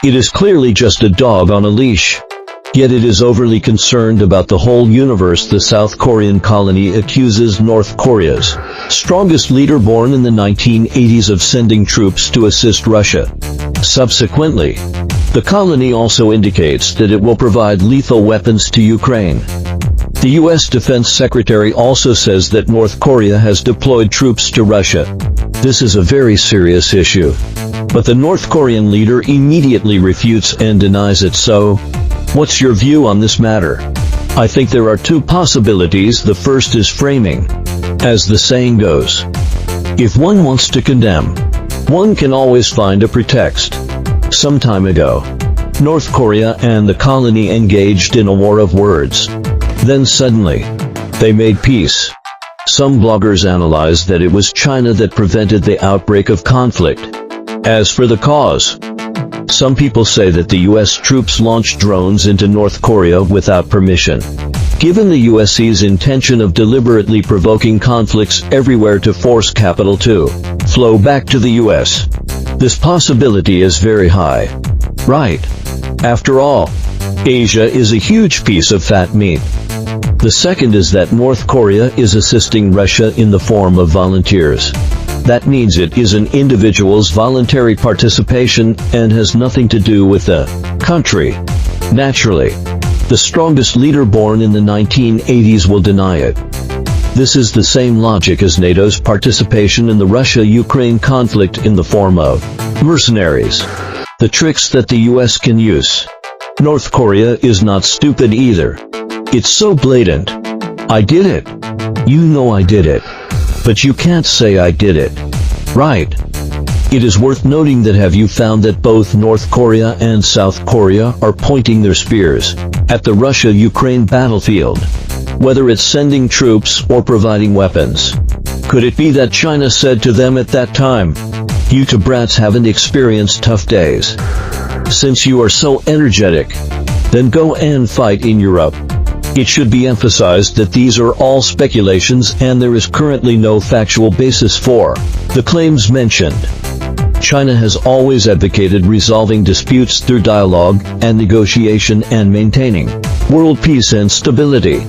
It is clearly just a dog on a leash. Yet it is overly concerned about the whole universe. The South Korean colony accuses North Korea's strongest leader, born in the 1980s, of sending troops to assist Russia. Subsequently, the colony also indicates that it will provide lethal weapons to Ukraine. The U.S. Defense Secretary also says that North Korea has deployed troops to Russia. This is a very serious issue. But the North Korean leader immediately refutes and denies it. So, what's your view on this matter? I think there are two possibilities. The first is framing. As the saying goes, if one wants to condemn, one can always find a pretext. Some time ago, North Korea and the colony engaged in a war of words. Then suddenly, they made peace. Some bloggers analyzed that it was China that prevented the outbreak of conflict. As for the cause, some people say that the U.S. troops launched drones into North Korea without permission. Given the U.S.'s intention of deliberately provoking conflicts everywhere to force capital to flow back to the U.S., this possibility is very high. Right. After all, Asia is a huge piece of fat meat. The second is that North Korea is assisting Russia in the form of volunteers. That means it is an individual's voluntary participation and has nothing to do with the country. Naturally, the strongest leader, born in the 1980s, will deny it. This is the same logic as NATO's participation in the Russia-Ukraine conflict in the form of mercenaries. The tricks that the U.S. can use. North Korea is not stupid either. It's so blatant. I did it. You know I did it. But you can't say I did it. Right. It is worth noting that, have you found that both North Korea and South Korea are pointing their spears at the Russia-Ukraine battlefield? Whether it's sending troops or providing weapons. Could it be that China said to them at that time, "You two brats haven't experienced tough days. Since you are so energetic, then go and fight in Europe"? It should be emphasized that these are all speculations and there is currently no factual basis for the claims mentioned. China has always advocated resolving disputes through dialogue and negotiation and maintaining world peace and stability.